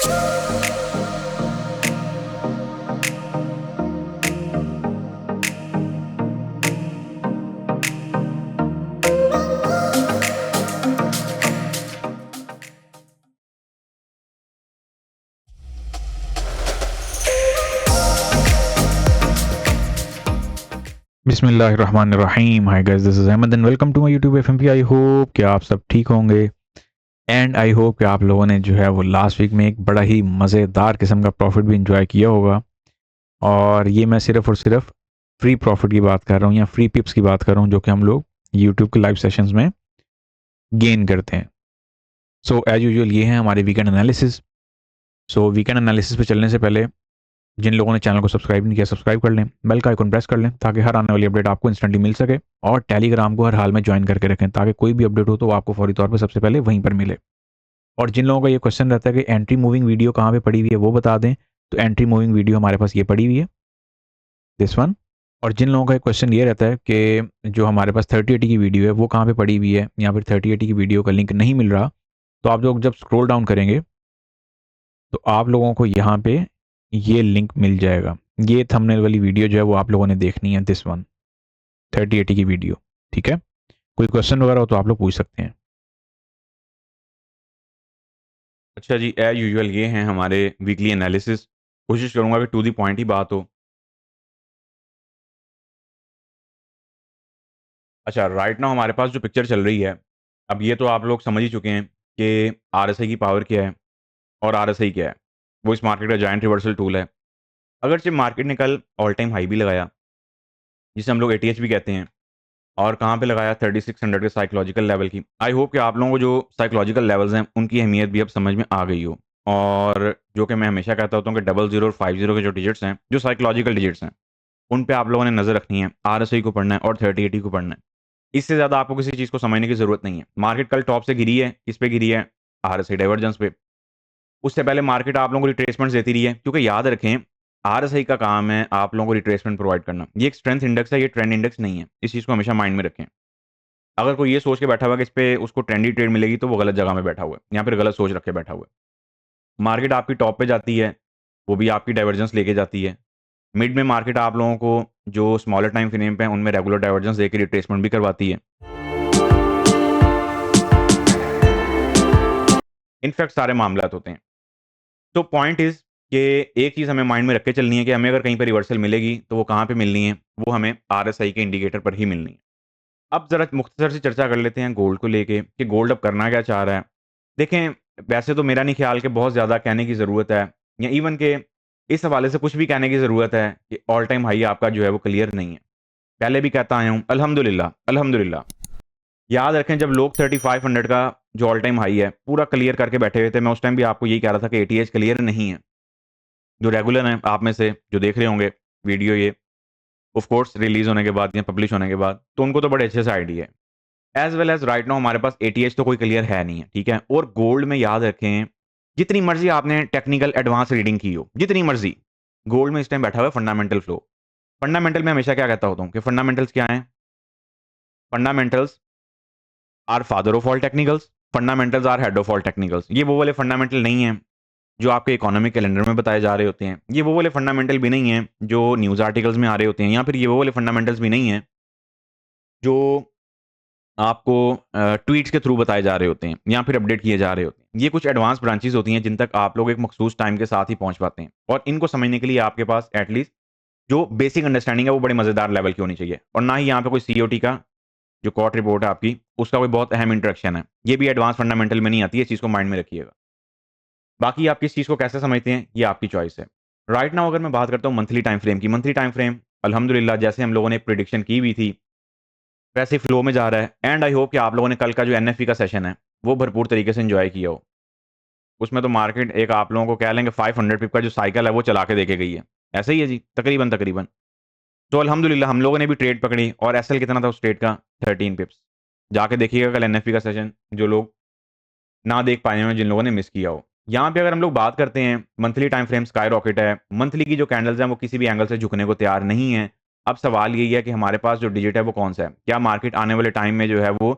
बिस्मिल्लाहिर्रहमानिर्रहीम। Hi guys, this is Ahmed and welcome to my YouTube FMP. I hope कि आप सब ठीक होंगे एंड आई होप कि आप लोगों ने जो है वो लास्ट वीक में एक बड़ा ही मज़ेदार किस्म का प्रॉफिट भी इंजॉय किया होगा। और ये मैं सिर्फ और सिर्फ फ्री प्रॉफिट की बात कर रहा हूँ या फ्री पिप्स की बात कर रहा हूँ जो कि हम लोग यूट्यूब के लाइव सेशंस में गेन करते हैं। सो एज यूजुअल ये है हमारे वीकेंड एनालिसिस। सो वीकेंड एनालिसिस पे चलने से पहले जिन लोगों ने चैनल को सब्सक्राइब नहीं किया सब्सक्राइब कर लें, बेल का आइकन प्रेस कर लें ताकि हर आने वाली अपडेट आपको इंस्टेंटली मिल सके। और टेलीग्राम को हर हाल में ज्वाइन करके रखें ताकि कोई भी अपडेट हो तो वो आपको फौरी तौर पर सबसे पहले वहीं पर मिले। और जिन लोगों का ये क्वेश्चन रहता है कि एंट्री मूविंग वीडियो कहाँ पे पड़ी हुई है वो बता दें, तो एंट्री मूविंग वीडियो हमारे पास ये पड़ी हुई है, दिस वन। और जिन लोगों का क्वेश्चन ये रहता है कि जो हमारे पास 3080 की वीडियो है वो कहाँ पे पड़ी हुई है या फिर 3080 की वीडियो का लिंक नहीं मिल रहा, तो आप लोग जब स्क्रॉल डाउन करेंगे तो आप लोगों को यहाँ पे ये लिंक मिल जाएगा। ये थंबनेल वाली वीडियो जो है वो आप लोगों ने देखनी है, दिस वन 3080 की वीडियो। ठीक है, कोई क्वेश्चन वगैरह हो तो आप लोग पूछ सकते हैं। अच्छा जी, एज यूजुअल ये हैं हमारे वीकली एनालिसिस। कोशिश करूंगा कि टू द पॉइंट ही बात हो। अच्छा, राइट नाउ हमारे पास जो पिक्चर चल रही है, अब ये तो आप लोग समझ ही चुके हैं कि आरएसआई की पावर क्या है और आरएसआई क्या है। वो इस मार्केट का जायंट रिवर्सल टूल है। अगरचे मार्केट ने कल ऑल टाइम हाई भी लगाया, जिसे हम लोग एटीएच भी कहते हैं, और कहाँ पे लगाया 3600 के साइकोलॉजिकल लेवल की। आई होप कि आप लोगों को जो साइकोलॉजिकल लेवल्स हैं उनकी अहमियत भी अब समझ में आ गई हो। और जो कि मैं हमेशा कहता होता हूँ कि 00 और 50 के जो डिजिट्स हैं, जो साइकोलॉजिकल डिजिट्स हैं, उन पे आप लोगों ने नजर रखनी है। आरएसआई को पढ़ना है और 3080 को पढ़ना है। इससे ज्यादा आपको किसी चीज को समझने की जरूरत नहीं है। मार्केट कल टॉप से गिरी है, किस पे गिरी है? आरएसआई डाइवर्जेंस पे। उससे पहले मार्केट आप लोगों को रिट्रेसमेंट देती रही है, क्योंकि याद रखें आरएसआई का काम है आप लोगों को रिट्रेसमेंट प्रोवाइड करना। ये एक स्ट्रेंथ इंडेक्स है, ये ट्रेंड इंडेक्स नहीं है। इस चीज को हमेशा माइंड में रखें। अगर कोई ये सोच के बैठा हुआ कि इस पे उसको ट्रेंडी ट्रेड मिलेगी तो वो गलत जगह में बैठा हुआ है, या फिर गलत सोच रख के बैठा हुआ है। मार्केट आपकी टॉप पे जाती है, वो भी आपकी डाइवर्जेंस लेके जाती है। मिड में मार्केट आप लोगों को जो स्मॉलर टाइम फ्रेम पे है उनमें रेगुलर डाइवर्जेंस देकर रिट्रेसमेंट भी करवाती है। इनफैक्ट सारे मामला होते हैं। तो पॉइंट इज कि एक चीज हमें माइंड में रख के चलनी है कि हमें अगर कहीं पर रिवर्सल मिलेगी तो वो कहाँ पे मिलनी है? वो हमें आरएसआई के इंडिकेटर पर ही मिलनी है। अब जरा मुख्तसर से चर्चा कर लेते हैं गोल्ड को लेके कि गोल्ड अब करना क्या चाह रहा है। देखें, वैसे तो मेरा नहीं ख्याल कि बहुत ज़्यादा कहने की ज़रूरत है, या इवन के इस हवाले से कुछ भी कहने की ज़रूरत है कि ऑल टाइम हाई आपका जो है वो क्लियर नहीं है। पहले भी कहता आया हूँ, अल्हम्दुलिल्लाह अल्हम्दुलिल्लाह। याद रखें, जब लोग 3500 का जो ऑल टाइम हाई है पूरा क्लियर करके बैठे हुए थे, मैं उस टाइम भी आपको यही कह रहा था कि एटीएच क्लियर नहीं है। जो रेगुलर हैं आप में से जो देख रहे होंगे वीडियो, ये ऑफ कोर्स रिलीज होने के बाद या पब्लिश होने के बाद, तो उनको तो बड़े अच्छे से आइडिया है। As well as right now हमारे पास एटीएच तो कोई क्लियर है नहीं है, ठीक है। और गोल्ड में याद रखें, जितनी मर्जी आपने टेक्निकल एडवांस रीडिंग की हो, जितनी मर्जी, गोल्ड में इस टाइम बैठा हुआ है फंडामेंटल फ्लो। फंडामेंटल में हमेशा क्या कहता होता हूं कि फंडामेंटल्स क्या हैं? Fundamentals are father of all technicals, fundamentals are head of all technicals. ये वो वाले फंडामेंटल नहीं है जो आपके इकोनॉमिक कैलेंडर में बताए जा रहे होते हैं। ये वो वाले फंडामेंटल भी नहीं है जो न्यूज़ आर्टिकल्स में आ रहे होते हैं, या फिर ये वो वाले फंडामेंटल्स भी नहीं है जो आपको ट्वीट्स के थ्रू बताए जा रहे होते हैं या फिर अपडेट किए जा रहे होते हैं। ये कुछ एडवांस ब्रांचेस होती हैं जिन तक आप लोग एक मखसूस टाइम के साथ ही पहुंच पाते हैं, और इनको समझने के लिए आपके पास एटलीस्ट जो बेसिक अंडरस्टैंडिंग है वो बड़े मज़ेदार लेवल की होनी चाहिए। और ना ही यहाँ पे कोई सीओटी का जो कॉट रिपोर्ट है आपकी, उसका कोई बहुत अहम इंटरेक्शन है। ये भी एडवांस फंडामेंटल में नहीं आती है, इस चीज़ को माइंड में रखिएगा। बाकी आप किस चीज़ को कैसे समझते हैं ये आपकी चॉइस है। राइट नाउ अगर मैं बात करता हूँ मंथली टाइम फ्रेम की, मंथली टाइम फ्रेम अल्हम्दुलिल्लाह जैसे हम लोगों ने प्रिडिक्शन की हुई थी वैसे फ्लो में जा रहा है। एंड आई होप कि आप लोगों ने कल का जो एनएफपी का सेशन है वो भरपूर तरीके से एंजॉय किया हो। उसमें तो मार्केट एक आप लोगों को कह लेंगे 500 पिप का जो साइकिल है वो चला के देके गई है। ऐसे ही है जी, तकरीबन तकरीबन। तो अल्हम्दुलिल्लाह हम लोगों ने भी ट्रेड पकड़ी, और एसएल कितना था उस ट्रेड का? 13 पिप्स। जाके देखिएगा कल एनएफपी का सेशन, जो लोग ना देख पाए हैं, जिन लोगों ने मिस किया हो। यहाँ पे अगर हम लोग बात करते हैं monthly time frame sky rocket है, मंथली की जो कैंडल्स हैं वो किसी भी एंगल से झुकने को तैयार नहीं है। अब सवाल यही है कि हमारे पास जो डिजिट है वो कौन सा है? क्या मार्केट आने वाले टाइम में जो है वो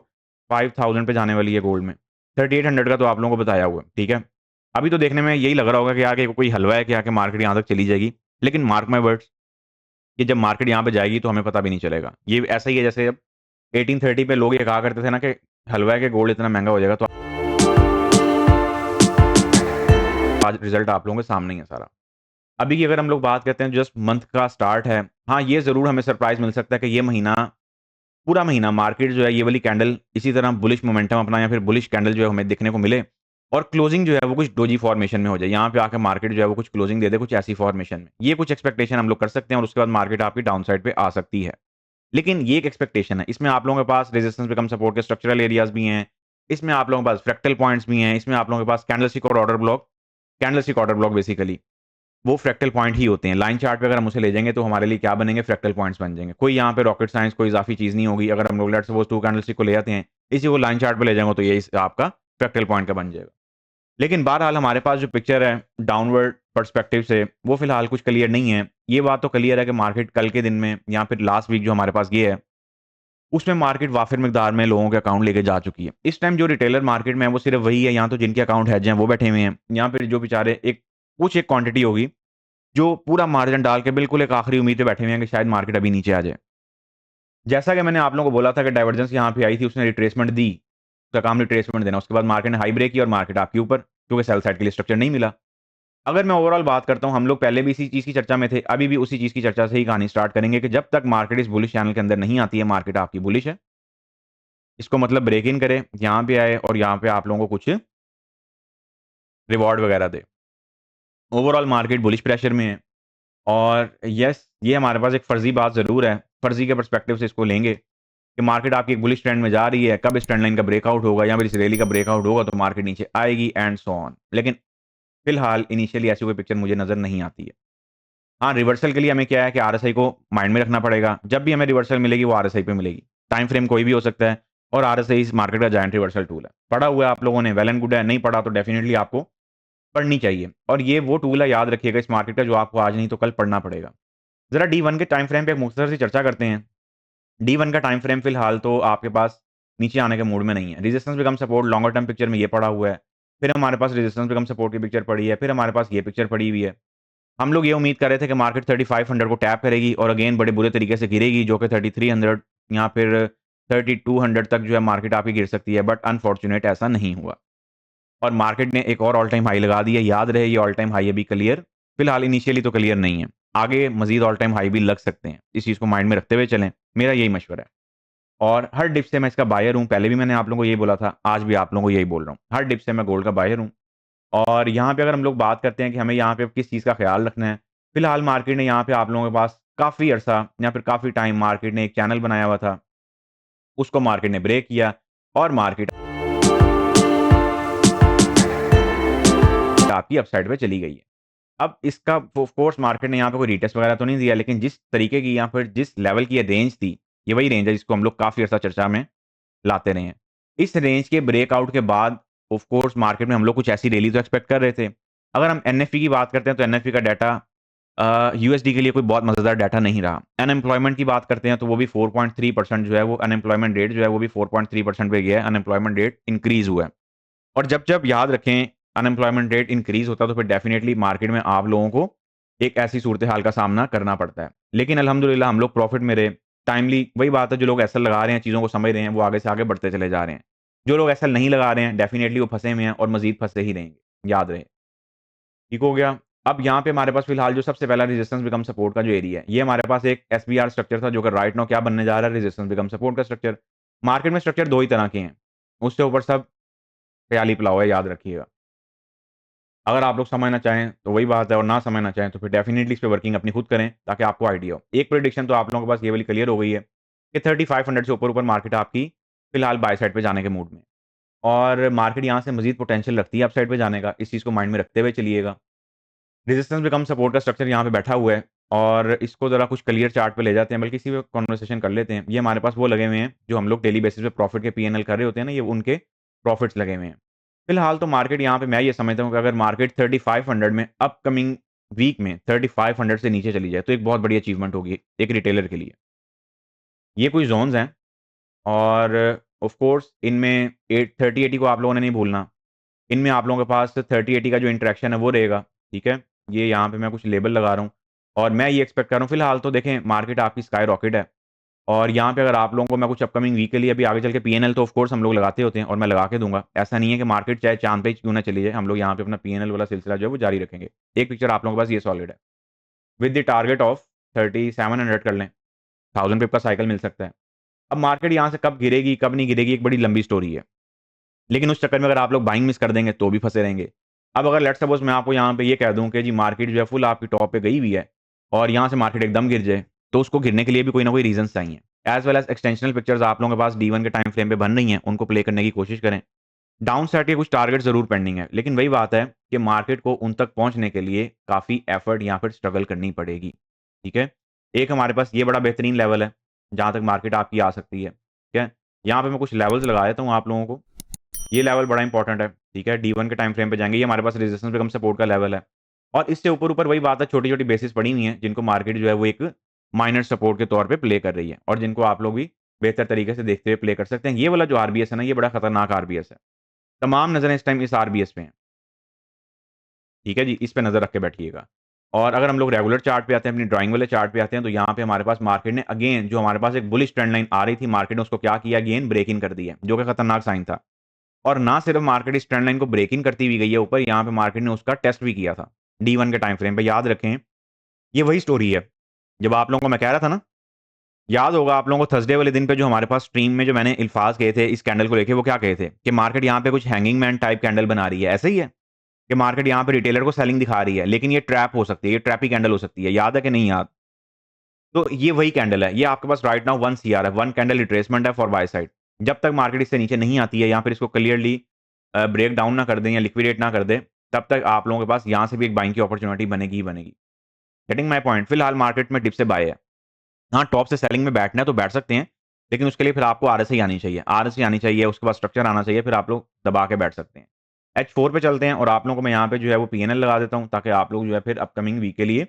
5000 पे जाने वाली है गोल्ड में? 3800 का तो आप लोगों को बताया हुआ है, ठीक है। अभी तो देखने में यही लग रहा होगा कि यार ये कोई हलवा है कि आके मार्केट यहाँ तक चली जाएगी, लेकिन मार्क माय वर्ड्स कि जब मार्केट यहाँ पे जाएगी तो हमें पता भी नहीं चलेगा। ये ऐसा ही है जैसे अब 1830 पे लोग ये कहा करते थे ना कि हलवा है कि गोल्ड इतना महँगा हो जाएगा, तो आज रिज़ल्ट आप लोगों के सामने ही है सारा। अभी की अगर हम लोग बात करते हैं जस्ट मंथ का स्टार्ट है, हाँ, ये ज़रूर हमें सरप्राइज़ मिल सकता है कि ये महीना पूरा महीना मार्केट जो है ये वाली कैंडल इसी तरह बुलिश मोमेंटम अपना या फिर बुलिश कैंडल जो है हमें देखने को मिले और क्लोजिंग जो है वो कुछ डोजी फॉर्मेशन में हो जाए। यहाँ पे आके मार्केट जो है वो कुछ क्लोजिंग दे दे कुछ ऐसी फॉर्मेशन में। ये कुछ एक्सपेक्टेशन हम लोग कर सकते हैं और उसके बाद मार्केट आपकी डाउन साइड पे आ सकती है। लेकिन ये एक एक्सपेक्टेशन है। इसमें आप लोगों के पास रेजिस्टेंस बिकम सपोर्ट के स्ट्रक्चरल एरियाज़ भी हैं। इसमें आप लोगों के पास फ्रैक्टल पॉइंट्स भी हैं। इसमें आप लोगों के पास कैंडलस्टिक ऑर्डर ब्लॉक बेसिकली वो फ्रैक्टल पॉइंट ही होते हैं। लाइन चार्ट पे अगर हम उसे ले जाएँगे तो हमारे लिए क्या बनेंगे? फ्रैक्टल पॉइंट्स बन जाएँगे। कोई यहाँ पे रॉकेट साइंस कोई इज़ाफ़ी चीज़ नहीं होगी। अगर हम लोग लेट्स सपोज़ 2 कैंडलस्टिक को ले आते हैं, इसी को लाइन चार्ट पे ले जाएँगे तो ये इस आपका फ्रैक्टल पॉइंट का बन जाएगा। लेकिन बहरहाल हमारे पास जो पिक्चर है डाउनवर्ड पर्सपेक्टिव से वो फ़िलहाल कुछ क्लियर नहीं है। ये बात तो क्लियर है कि मार्केट कल के दिन में या फिर लास्ट वीक जो हमारे पास ये है, उसमें मार्केट वाफ़िर मिकदार में लोगों के अकाउंट लेके जा चुकी है। इस टाइम जो रिटेलर मार्केट में है वो सिर्फ़ वही है या तो जिनके अकाउंट हेज हैं वो बैठे हुए हैं या फिर जो बेचारे एक क्वांटिटी होगी जो पूरा मार्जिन डाल के बिल्कुल एक आखिरी उम्मीद पे बैठे हुए हैं कि शायद मार्केट अभी नीचे आ जाए। जैसा कि मैंने आप लोगों को बोला था कि डाइवर्जेंस यहाँ पे आई थी, उसने रिट्रेसमेंट दी। उसका काम रिट्रेसमेंट देना। उसके बाद मार्केट ने हाई ब्रेक की और मार्केट आपके ऊपर क्योंकि सेल साइड के लिए स्ट्रक्चर नहीं मिला। अगर मैं ओवरऑल बात करता हूँ, हम लोग पहले भी इसी चीज़ की चर्चा में थे, अभी भी उसी चीज़ की चर्चा से ही कहानी स्टार्ट करेंगे कि जब तक मार्केट इस बुलिश चैनल के अंदर नहीं आती है, मार्केट आपकी बुलिश है। इसको मतलब ब्रेक इन करे, यहाँ पे आए और यहाँ पे आप लोगों को कुछ रिवॉर्ड वगैरह दे। ओवरऑल मार्केट बुलिश प्रेशर में है। और यस, ये हमारे पास एक फ़र्ज़ी बात ज़रूर है। फ़र्ज़ी के पर्सपेक्टिव से इसको लेंगे कि मार्केट आपकी एक बुलिश ट्रेंड में जा रही है। कब इस ट्रेंड लाइन का ब्रेकआउट होगा या फिर इस रैली का ब्रेकआउट होगा तो मार्केट नीचे आएगी एंड सो ऑन। लेकिन फ़िलहाल इनिशियली ऐसी कोई पिक्चर मुझे नज़र नहीं आती है। हाँ, रिवर्सल के लिए हमें क्या है कि आरएसआई को माइंड में रखना पड़ेगा। जब भी हमें रिवर्सल मिलेगी वो आरएसआई पे मिलेगी। टाइम फ्रेम कोई भी हो सकता है और आरएसआई इस मार्केट का जायंट रिवर्सल टूल है। पढ़ा हुआ है आप लोगों ने, वेल एंड गुड है। नहीं पढ़ा तो डेफिनिटली आपको पढ़नी चाहिए। और ये वो टूल है, याद रखिएगा, इस मार्केट का जो आपको आज नहीं तो कल पढ़ना पड़ेगा। ज़रा डी1 के टाइम फ्रेम पे एक मुख्तसर सी चर्चा करते हैं। डी1 का टाइम फ्रेम फिलहाल तो आपके पास नीचे आने के मूड में नहीं है। Resistance become support longer term picture में ये पड़ा हुआ है। फिर हमारे पास रेजिस्टेंस बिकम सपोर्ट की पिक्चर पड़ी है। फिर हमारे पास ये पिक्चर पड़ी हुई है। हम लोग ये उम्मीद कर रहे थे कि मार्केट 3500 को टैप करेगी और अगेन बड़े बुरे तरीके से गिरेगी, जो कि 3300 या फिर 3200 तक जो है मार्केट आपकी गिर सकती है। बट अनफॉर्चुनेट ऐसा नहीं हुआ और मार्केट ने एक और ऑल टाइम हाई लगा दी है। याद रहे ये ऑल टाइम हाई अभी क्लियर फिलहाल इनिशियली तो क्लियर नहीं है। आगे मज़ीद ऑल टाइम हाई भी लग सकते हैं। इस चीज़ को माइंड में रखते हुए चलें, मेरा यही मशवरा है। और हर डिप से मैं इसका बायर हूँ। पहले भी मैंने आप लोगों को यही बोला था, आज भी आप लोगों को यही बोल रहा हूँ। हर डिप से मैं गोल्ड का बायर हूँ। और यहाँ पे अगर हम लोग बात करते हैं कि हमें यहाँ पे किस चीज़ का ख़्याल रखना है, फिलहाल मार्केट ने यहाँ पे आप लोगों के पास काफ़ी अरसा या फिर काफ़ी टाइम मार्केट ने एक चैनल बनाया हुआ था, उसको मार्केट ने ब्रेक किया और मार्केट आपकी अपसाइड पे चली गई है। अब इसका ऑफ कोर्स मार्केट ने यहाँ पे कोई रीटेस्ट वगैरह तो नहीं दिया, लेकिन जिस तरीके की या फिर जिस लेवल की ये रेंज थी, ये वही रेंज है जिसको हम लोग काफ़ी अर्सा चर्चा में लाते रहे हैं। इस रेंज के ब्रेकआउट के बाद ऑफ कोर्स मार्केट में हम लोग कुछ ऐसी रैली तो एक्सपेक्ट कर रहे थे। अगर हम एनएफपी की बात करते हैं तो एनएफपी का डाटा यूएसडी के लिए कोई बहुत मज़ेदार डाटा नहीं रहा। अनएम्प्लॉयमेंट की बात करते हैं तो वो भी 4.3% जो है वो अनएम्प्लॉयमेंट रेट जो है वो भी 4.3% पे गया है। अनएम्प्लॉयमेंट रेट इंक्रीज़ हुआ है। और जब-जब याद रखें अनएम्प्लॉयमेंट रेट इंक्रीज़ होता है तो फिर डेफिनिटली मार्केट में आप लोगों को एक ऐसी सूरत-ए-हाल का सामना करना पड़ता है। लेकिन अल्हम्दुलिल्लाह हम लोग प्रॉफ़िट में रहे। टाइमली वही बात है, जो लोग एसएल लगा रहे हैं, चीज़ों को समझ रहे हैं, वो आगे से आगे बढ़ते चले जा रहे हैं। जो लोग एसएल नहीं लगा रहे हैं, डेफिनिटली वो फँसे हुए हैं और मज़ीद फँसते ही रहेंगे, याद रहे। ठीक हो गया? अब यहाँ पे हमारे पास फिलहाल जो सबसे पहला रेजिस्टेंस बिकम सपोर्ट का जो एरिया है, ये हमारे पास एक एसबीआर स्ट्रक्चर था जो कि राइट नाउ क्या बनने जा रहा है, रेजिस्टेंस बिकम सपोर्ट का स्ट्रक्चर। मार्केट में स्ट्रक्चर 2 ही तरह के हैं, उससे ऊपर सब ख़याली पुलाव है, याद रखिएगा। अगर आप लोग समझना चाहें तो वही बात है और ना समझना चाहें तो फिर डेफिनिटली इस पे वर्किंग अपनी खुद करें ताकि आपको आइडिया हो। एक प्रेडिक्शन तो आप लोगों के पास ये वाली क्लियर हो गई है कि 3500 से ऊपर-ऊपर मार्केट आपकी फिलहाल बाय साइड पे जाने के मूड में है और मार्केट यहाँ से मज़ीद पोटेंशियल रखती है अपसाइड पे जाने का। इस चीज़ को माइंड में रखते हुए चलिएगा। रेजिस्टेंस बिकम सपोर्ट का स्ट्रक्चर यहाँ पे बैठा हुआ है और इसको ज़रा कुछ क्लियर चार्ट पे ले जाते हैं, बल्कि इसी पे कन्वर्सेशन कर लेते हैं। ये हमारे पास वो लगे हुए हैं जो हम लोग डेली बेसिस पे प्रॉफिट के पीएनएल कर रहे होते हैं ना, ये उनके प्रॉफिट्स लगे हुए हैं। फिलहाल तो मार्केट यहाँ पे मैं ये समझता हूँ कि अगर मार्केट 3500 में अपकमिंग वीक में 3500 से नीचे चली जाए तो एक बहुत बड़ी अचीवमेंट होगी एक रिटेलर के लिए। ये कुछ ज़ोन्स हैं और ऑफ कोर्स इनमें 830-80 को आप लोगों ने नहीं भूलना। इनमें आप लोगों के पास 30-80 का जो इंटरेक्शन है वो रहेगा, ठीक है। ये यहाँ पे मैं कुछ लेबल लगा रहा हूँ और मैं ये एक्सपेक्ट कर रहा हूँ फिलहाल तो देखें मार्केट आपकी स्काई रॉकेट है। और यहाँ पे अगर आप लोगों को मैं कुछ अपकमिंग वीक के लिए अभी आगे चल के पीएनएल तो ऑफ कोर्स हम लोग लगाते होते हैं और मैं लगा के दूँगा। ऐसा नहीं है कि मार्केट चाहे चाँद पे ही क्यों ना चली जाए, हम लोग यहाँ पे अपना पीएनएल वाला सिलसिला जो है वो जारी रखेंगे। एक पिक्चर आप लोगों के पास ये सॉलिड है। विद द टारगेट ऑफ 3700 कर लें, 1000 पिप का साइकिल मिल सकता है। अब मार्केट यहाँ से कब गिरेगी, कब नहीं गिरेगी, एक बड़ी लंबी स्टोरी है। लेकिन उस चक्कर में अगर आप लोग बाइंग मिस कर देंगे तो भी फँसे रहेंगे। अब अगर लेट्स सपोज़ मैं आपको यहाँ पे ये कह दूँ कि जी मार्केट जो है फुल आपकी टॉप पे गई हुई है और यहाँ से मार्केट एकदम गिर जाए, तो उसको गिरने के लिए भी कोई ना कोई रीज़न्स चाहिए। As well as extensional pictures आप लोगों के पास D1 के टाइम फ्रेम पे बन रही हैं, उनको प्ले करने की कोशिश करें। डाउन साइड के कुछ टारगेट ज़रूर पेंडिंग है, लेकिन वही बात है कि मार्केट को उन तक पहुँचने के लिए काफ़ी एफर्ट या फिर स्ट्रगल करनी पड़ेगी, ठीक है? एक हमारे पास ये बड़ा बेहतरीन लेवल है, जहाँ तक मार्केट आपकी आ सकती है, ठीक है? यहाँ पे मैं कुछ लेवल्स लगा देता हूँ आप लोगों को। ये लेवल बड़ा इंपॉर्टेंट है, ठीक है? D1 के टाइम फ्रेम पे जाएँगे, ये हमारे पास रेजिस्टेंस पे कम सपोर्ट का लेवल है। और इससे ऊपर-ऊपर वही बात है, छोटी-छोटी बेसिस पड़ी हुई हैं, जिनको मार्केट जो है वो एक माइनर सपोर्ट के तौर पे प्ले कर रही है और जिनको आप लोग भी बेहतर तरीके से देखते हुए प्ले कर सकते हैं। ये वाला जो आरबीएस है ना, ये बड़ा खतरनाक आरबीएस है। तमाम नज़रें इस टाइम इस आरबीएस पे हैं, ठीक है जी? इस पे नज़र रख के बैठिएगा। और अगर हम लोग रेगुलर चार्ट पे आते हैं, अपनी ड्राइंग वाले चार्ट पे आते हैं, तो यहाँ पे हमारे पास मार्केट ने अगेन जो हमारे पास एक बुलिश ट्रेंड लाइन आ रही थी, मार्केट ने उसको क्या किया अगेन ब्रेक इन कर दिया, जो कि खतरनाक साइन था। और ना सिर्फ मार्केट इस ट्रेंड लाइन को ब्रेक इन करती हुई गई है ऊपर, यहाँ पे मार्केट ने उसका टेस्ट भी किया था, D1 के टाइम फ्रेम पे। याद रखें, ये वही स्टोरी है। जब आप लोगों को मैं कह रहा था ना, याद होगा आप लोगों को थर्सडे वाले दिन पे जो हमारे पास स्ट्रीम में जो मैंने अल्फाज कहे थे इस कैंडल को लेके, वो क्या कहे थे कि मार्केट यहाँ पे कुछ हैंगिंग मैन टाइप कैंडल बना रही है, ऐसा ही है? कि मार्केट यहाँ पे रिटेलर को सेलिंग दिखा रही है, लेकिन ये ट्रैप हो सकती है, ये ट्रैपी कैंडल हो सकती है। याद है कि नहीं याद? तो ये वही कैंडल है। ये आपके पास राइट नाउ 1 सीआर है, 1 कैंडल रिट्रेसमेंट है फॉर बाय साइड। जब तक मार्केट इससे नीचे नहीं आती है या फिर इसको क्लियरली ब्रेक डाउन ना कर दें या लिक्विडेट ना कर दें, तब तक आप लोगों के पास यहाँ से भी एक बाइंग की अपॉर्चुनिटी बनेगी ही बनेगी। Getting my point? फिलहाल मार्केट में डिप से बाय है। हाँ, टॉप से सेलिंग में बैठना है तो बैठ सकते हैं, लेकिन उसके लिए फिर आपको आरएसआई आनी चाहिए। आरएसआई आनी चाहिए, उसके बाद स्ट्रक्चर आना चाहिए, फिर आप लोग दबा के बैठ सकते हैं। H4 पे चलते हैं और आप लोगों को मैं यहाँ पे जो है वो पीएनएल लगा देता हूँ, ताकि आप लोग जो है फिर अपकमिंग वीक के लिए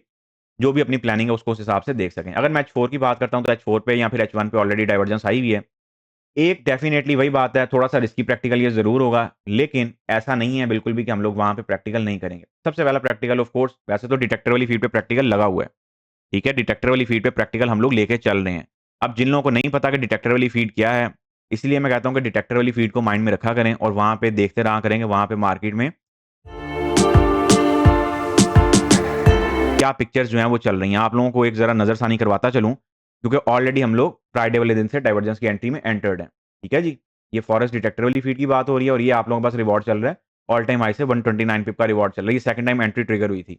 जो भी अपनी प्लानिंग है उसको उस हिसाब से देख सकें। अगर मैं H4 की बात करता हूँ तो H4 पे या फिर H1 पे ऑलरेडी डाइवर्जेंस आई हुई है। एक डेफिनिटली वही बात है, थोड़ा-सा रिस्की प्रैक्टिकल ये ज़रूर होगा, लेकिन ऐसा नहीं है बिल्कुल भी कि हम लोग वहाँ पे प्रैक्टिकल नहीं करेंगे। सबसे पहला प्रैक्टिकल ऑफ कोर्स वैसे तो डिटेक्टर वाली फीड पे प्रैक्टिकल लगा हुआ है, ठीक है? डिटेक्टर वाली फीड पे प्रैक्टिकल हम लोग लेके चल रहे हैं। अब जिन लोगों को नहीं पता कि डिटेक्टर वाली फीड क्या है, इसलिए मैं कहता हूँ कि डिटेक्टर वाली फीड को माइंड में रखा करें और वहाँ पे देखते रहा करेंगे, वहाँ पे मार्केट में क्या पिक्चर्स जो हैं वो चल रही हैं। आप लोगों को एक ज़रा नज़रसानी करवाता चलूँ, क्योंकि ऑलरेडी हम लोग फ्राइडे वाले दिन से डाइवर्जेंस की एंट्री में एंटर्ड हैं। ठीक है जी? ये फॉरेस्ट डिटेक्टर वाली फीड की बात हो रही है और ये आप लोगों के पास रिवॉर्ड चल रहा है। ऑल टाइम हाई से 129 पिप का रिवॉर्ड चल रहा है। ये सेकंड टाइम एंट्री ट्रिगर हुई थी।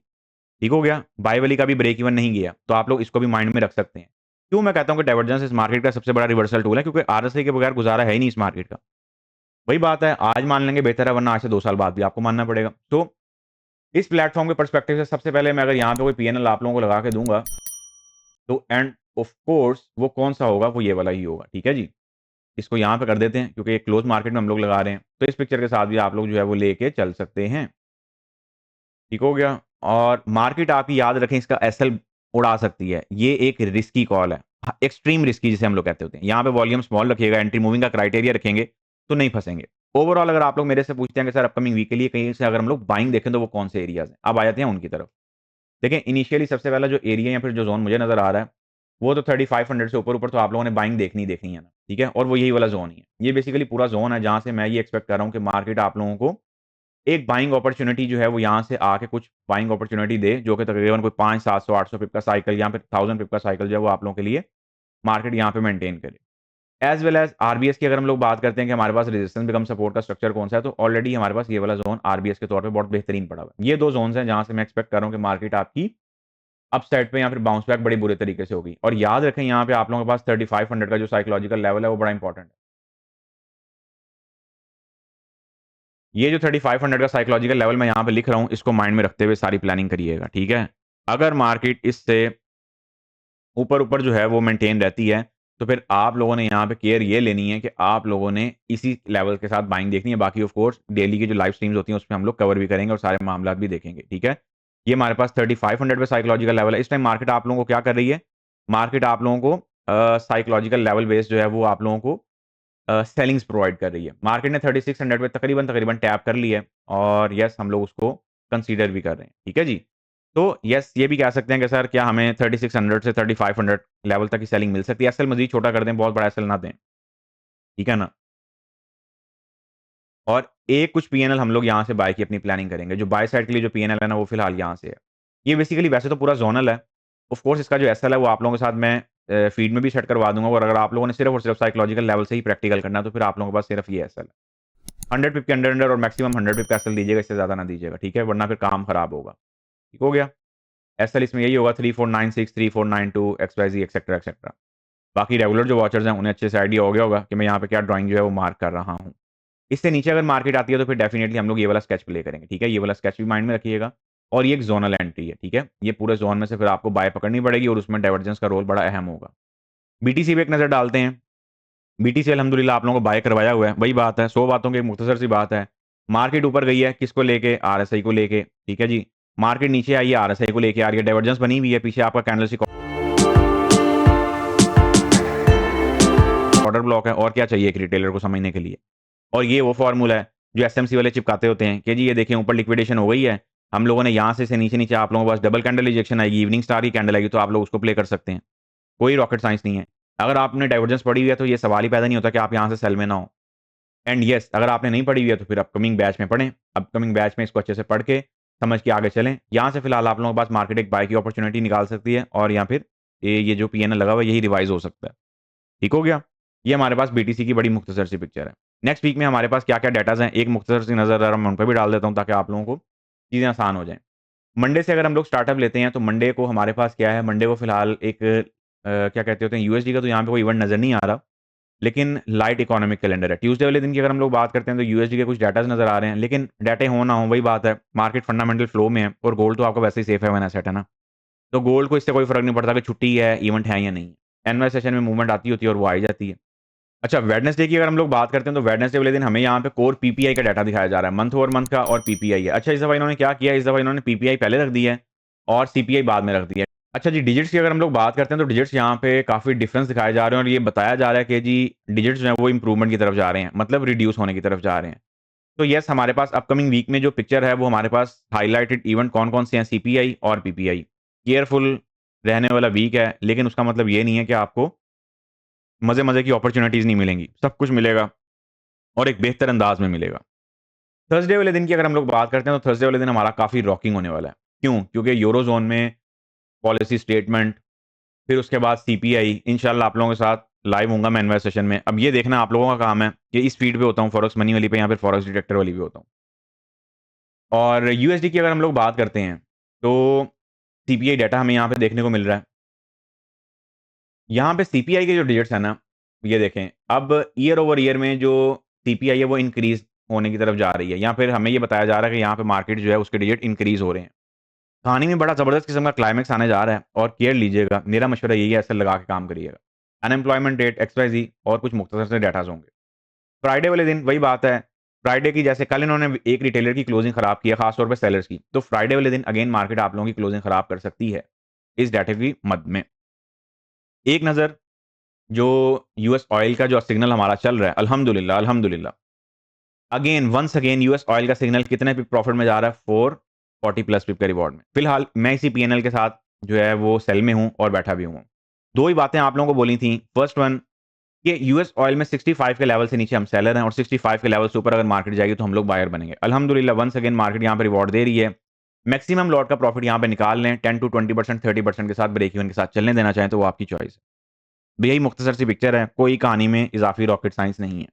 ठीक हो गया? बाय वाली का भी ब्रेक इवन नहीं गया, तो आप लोग इसको भी माइंड में रख सकते हैं। क्यों मैं कहता हूँ कि डाइवर्जेंस इस मार्केट का सबसे बड़ा रिवर्सल टूल है, क्योंकि आरएसआई के बगैर गुज़ारा है ही नहीं इस मार्केट का। वही बात है, आज मान लेंगे बेहतर है, वरना आज से 2 साल बाद भी आपको मानना पड़ेगा। तो इस प्लेटफ़ॉर्म के पर्सपेक्टिव से सबसे पहले मैं अगर यहाँ पे कोई पीएनएल आप लोगों को लगा के दूँगा, तो एंड ऑफ कोर्स वो कौन-सा होगा, वो ये वाला ही होगा। ठीक है जी? इसको यहाँ पे कर देते हैं, क्योंकि एक क्लोज़ मार्केट में हम लोग लगा रहे हैं। तो इस पिक्चर के साथ भी आप लोग जो है वो लेके चल सकते हैं। ठीक हो गया? और मार्केट आप ही याद रखें, इसका एसएल उड़ा सकती है। ये एक रिस्की कॉल है। एक्सट्रीम रिस्की जिसे हम लोग कहते होते हैं। यहाँ पे वॉल्यूम स्मॉल रखिएगा, एंट्री मूविंग का क्राइटेरिया रखेंगे, तो नहीं फँसेंगे। ओवरऑल अगर आप लोग मेरे से पूछते हैं कि सर अपकमिंग वीक के लिए कहीं से अगर हम लोग बाइंग देखें तो वो कौन से एरियाज़ हैं? अब आ जाते हैं उनकी तरफ। देखें, इनिशियली सबसे पहला जो एरिया या फिर जो ज़ोन मुझे नज़र आ रहा है, वो तो 3500 से ऊपर-ऊपर तो आप लोगों ने बाइंग देखनी ही देखनी है ना, ठीक है? और वो यही वाला ज़ोन ही है। ये बेसिकली पूरा ज़ोन है जहाँ से मैं ये एक्सपेक्ट कर रहा हूँ कि मार्केट आप लोगों को एक बाइंग अपॉर्च्युनिटी जो है वो यहाँ से आके कुछ बाइंग अपॉर्च्युनिटी दे, जो कि तकरीबन कोई 5, 700, 800 पिप का साइकिल या फिर 1000 पिप का साइकिल जो है वो आप लोगों के लिए मार्केट यहाँ पे मेंटेन करे। एज़ वेल एज़ आरबीएस की अगर हम लोग बात करते हैं कि हमारे पास रेजिस्टेंस बिकम सपोर्ट का स्ट्रक्चर कौन-सा है, तो ऑलरेडी हमारे पास ये वाला ज़ोन आरबीएस के तौर पे बहुत बेहतरीन पड़ा हुआ है। ये 2 ज़ोन्स हैं जहाँ से मैं एक्सपेक्ट कर रहा हूँ कि मार्केट आपकी अपसाइड पे या फिर बाउंस बैक बड़ी बुरे तरीके से होगी। और याद रखें, यहाँ पे आप लोगों के पास 3500 का जो साइकोलॉजिकल लेवल है वो बड़ा इंपॉर्टेंट है। ये जो 3500 का साइकोलॉजिकल लेवल मैं यहाँ पे लिख रहा हूँ, इसको माइंड में रखते हुए सारी प्लानिंग करिएगा, ठीक है? अगर मार्केट इससे ऊपर-ऊपर जो है वो मेंटेन रहती है, तो फिर आप लोगों ने यहाँ पे केयर ये लेनी है कि आप लोगों ने इसी लेवल के साथ बाइंग देखनी है। बाकी ऑफ कोर्स डेली की जो लाइव स्ट्रीम्स होती हैं उसमें हम लोग कवर भी करेंगे और सारे मामलात भी देखेंगे, ठीक है? ये हमारे पास 3500 पे साइकोलॉजिकल लेवल है। इस टाइम मार्केट आप लोगों को क्या कर रही है? मार्केट आप लोगों को साइकोलॉजिकल लेवल बेस्ड जो है वो आप लोगों को सेलिंग्स प्रोवाइड कर रही है। मार्केट ने 3600 पे तकरीबन टैप कर लिया है और यस हम लोग उसको कंसीडर भी कर रहे हैं। ठीक है जी। तो यस ये भी कह सकते हैं कि सर क्या हमें 3600 से 3500 लेवल तक की सेलिंग मिल सकती है? एसएल मजीद छोटा कर दें, बहुत बड़ा एसएल ना दें। ठीक है ना? और एक कुछ पीएनएल हम लोग यहाँ से बाय की अपनी प्लानिंग करेंगे। जो बाय साइड के लिए जो पीएनएल है ना, वो फिलहाल यहाँ से है। ये बेसिकली वैसे तो पूरा ज़ोनल है। ऑफ कोर्स इसका जो एसएल है वो आप लोगों के साथ मैं फीड में भी सेट करवा दूँगा, और अगर आप लोगों ने सिर्फ़ और सिर्फ़ साइकोलॉजिकल लेवल से ही प्रैक्टिकल करना है, तो फिर आप लोगों के पास सिर्फ़ ये एसएल है। 100 पिप के अंडर और मैक्सिमम 100 पिप का एसएल दीजिएगा, इससे ज़्यादा ना दीजिएगा, ठीक है? वरना फिर काम खराब होगा। ठीक हो गया? एसएल इसमें यही होगा 3496, 3492 एक्सवाईज़ेड एक्सेट्रा, एक्सेट्रा। बाकी रेगुलर जो वॉचर्स हैं उन्हें अच्छे से आइडिया हो गया होगा कि मैं यहाँ पे क्या ड्राइंग जो है वो मार्क कर रहा हूँ। इससे नीचे अगर मार्केट आती है तो फिर डेफिनिटली हम लोग ये वाला स्केच प्ले करेंगे, ठीक है? ये वाला स्केच भी माइंड में रखिएगा, और ये एक ज़ोनल एंट्री है, ठीक है? ये पूरे ज़ोन में से फिर आपको बाय पकड़नी पड़ेगी और उसमें डाइवर्जेंस का रोल बड़ा अहम होगा। बीटीसी पे एक नज़र डालते हैं। बीटीसी अल्हम्दुलिल्लाह आप लोगों को बाय करवाया हुआ है। वही बात है, 100 बातों की एक मुख्तसर सी बात है। मार्केट ऊपर गई है, किसको लेके? आरएसआई को लेके, ठीक है जी। मार्केट नीचे आई है, आरएसआई को लेके आ रही है, डाइवर्जेंस बनी हुई है, पीछे आपका कैंडलस्टिक ऑर्डर ब्लॉक है, और क्या चाहिए एक रिटेलर को समझने के लिए? और ये वो फ़ॉर्मूला है जो एसएमसी वाले चिपकाते होते हैं कि जी ये देखें ऊपर लिक्विडेशन हो गई है, हम लोगों ने यहाँ से नीचे-नीचे आप लोगों के पास डबल कैंडल रिजेक्शन आएगी, इवनिंग स्टार की कैंडल आएगी, तो आप लोग उसको प्ले कर सकते हैं। कोई रॉकेट साइंस नहीं है। अगर आपने डाइवर्जेंस पढ़ी हुई है तो ये सवाल ही पैदा नहीं होता कि आप यहाँ से सेल में ना हो। एंड येस अगर आपने नहीं पढ़ी हुई है तो फिर अपकमिंग बैच में पढ़ें। अपकमिंग बैच में इसको अच्छे से पढ़ के समझ के आगे चलें। यहाँ से फिलहाल आप लोगों के पास मार्केट एक बाय की अपॉर्चुनिटी निकाल सकती है, और या फिर ये जो पीएनएल लगा हुआ है यही रिवाइज़ हो सकता है। ठीक हो गया? ये हमारे पास बीटीसी की बड़ी मुख्तसर सी पिक्चर है। नेक्स्ट वीक में हमारे पास क्या-क्या डेटाज़ हैं, एक मुख्तसर सी नज़र मैं उन पे भी डाल देता हूँ ताकि आप लोगों को चीज़ें आसान हो जाएँ। मंडे से अगर हम लोग स्टार्टअप लेते हैं तो मंडे को हमारे पास क्या है, मंडे को फिलहाल एक क्या कहते होते हैं, यूएसडी का तो यहाँ पे कोई इवेंट नज़र नहीं आ रहा, लेकिन लाइट इकोनॉमिक कैलेंडर है। ट्यूसडे वाले दिन की अगर हम लोग बात करते हैं तो यूएसडी के कुछ डेटाज़ नज़र आ रहे हैं, लेकिन डाटे हो ना हो वही बात है, मार्केट फंडामेंटल फ्लो में है और गोल्ड तो आपका वैसे ही सेफ है एसेट है ना। तो गोल्ड को इससे कोई फ़र्क नहीं पड़ता कि छुट्टी है, इवेंट है या नहीं। एनुअल सेशन में मूवमेंट आती होती है और वो आ ही जाती है। अच्छा, वेडनेसडे की अगर हम लोग बात करते हैं तो वेडनेसडे वाले दिन हमें यहाँ पे कोर पीपीआई का डाटा दिखाया जा रहा है, मंथ ओवर मंथ का, और पीपीआई है। अच्छा, इस दफ़ा इन्होंने क्या किया, इस दफ़ा इन्होंने पीपीआई पहले रख दी है और सीपीआई बाद में रख दी है। अच्छा जी, डिजिट्स की अगर हम लोग बात करते हैं तो डिजिट्स यहाँ पे काफ़ी डिफरेंस दिखाए जा रहे हैं, और ये बताया जा रहा है कि जी डिजिट्स जो हैं वो इंप्रूवमेंट की तरफ जा रहे हैं, मतलब रिड्यूस होने की तरफ जा रहे हैं। तो येस हमारे पास अपकमिंग वीक में जो पिक्चर है वो हमारे पास हाइलाइटेड इवेंट कौन-कौन से हैं, सीपीआई और पीपीआई। केयरफुल रहने वाला वीक है, लेकिन उसका मतलब ये नहीं है कि आपको मज़े-मज़े की अपॉर्च्युनिटीज़ नहीं मिलेंगी। सब कुछ मिलेगा और एक बेहतर अंदाज में मिलेगा। थर्सडे वाले दिन की अगर हम लोग बात करते हैं तो थर्सडे वाले दिन हमारा काफ़ी रॉकिंग होने वाला है। क्यों? क्योंकि यूरो ज़ोन में पॉलिसी स्टेटमेंट, फिर उसके बाद सीपीआई, इंशाल्लाह आप लोगों के साथ लाइव होऊँगा मैं इन्वेस्ट सेशन में। अब ये देखना आप लोगों का काम है कि इस फीड पे होता हूँ फॉरेक्स मनी वाली पे या फिर फॉरेक्स डिटेक्टर वाली पे होता हूँ। और यूएसडी की अगर हम लोग बात करते हैं तो सीपीआई डाटा हमें यहाँ पे देखने को मिल रहा है। यहाँ पे सीपीआई के जो डिजिट्स हैं ना, ये देखें, अब ईयर ओवर ईयर में जो सीपीआई है वो इंक्रीज़ होने की तरफ जा रही है, या फिर हमें ये बताया जा रहा है कि यहाँ पे मार्केट जो है उसके डिजिट इंक्रीज़ हो रहे हैं। कहानी में बड़ा ज़बरदस्त किस्म का क्लाइमेक्स आने जा रहा है, और केयर लीजिएगा। मेरा मशवरा यही है, ऐसे लगा के काम करिएगा। अनएम्प्लॉयमेंट रेट, एक्सवाईज़ेड और कुछ मुख्तसर से डेटाज़ होंगे। फ्राइडे वाले दिन वही बात है, फ्राइडे की जैसे कल इन्होंने एक रिटेलर की क्लोजिंग खराब की है, खास तौर पे सेलर्स की, तो फ्राइडे वाले दिन अगेन मार्केट आप लोगों की क्लोजिंग खराब कर सकती है, इस डाटा की मद में। एक नज़र जो यूएस ऑयल का जो सिग्नल हमारा चल रहा है, अल्हम्दुलिल्लाह, अल्हम्दुलिल्लाह। Again once again US oil का सिग्नल कितने पिप प्रॉफिट में जा रहा है? 440 प्लस पिप के रिवॉर्ड में। फिलहाल मैं इसी पीएनएल के साथ जो है वो सेल में हूँ और बैठा भी हूँ। दो ही बातें आप लोगों को बोली थी। फर्स्ट वन कि यूएस ऑयल में 65 के लेवल से नीचे हम सेलर हैं, और 65 के लेवल से ऊपर अगर मार्केट जाएगी तो हम लोग बायर बनेंगे। अल्हम्दुलिल्लाह वंस अगेन मार्केट यहाँ पे रिवॉर्ड दे रही है। मैक्सिमम लॉट का प्रॉफिट यहाँ पे निकाल लें, 10 टू 20%, 30% के साथ ब्रेक इवन के साथ चलने देना चाहें तो वो आपकी चॉइस है। भैया यही मुख्तसर सी पिक्चर है, कोई कहानी में इजाफी रॉकेट साइंस नहीं है।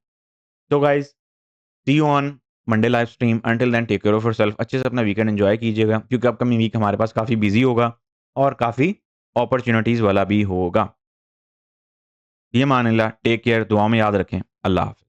तो guys, see you on Monday live stream. Until then take care of yourself. अच्छे से अपना वीकेंड एंजॉय कीजिएगा, क्योंकि अपकमिंग वीक हमारे पास काफ़ी बिजी होगा और काफ़ी अपॉर्चुनिटीज़ वाला भी होगा। ये मान अल्लाह, टेक केयर, दुआ में याद रखें। अल्लाह हाफ़िज़।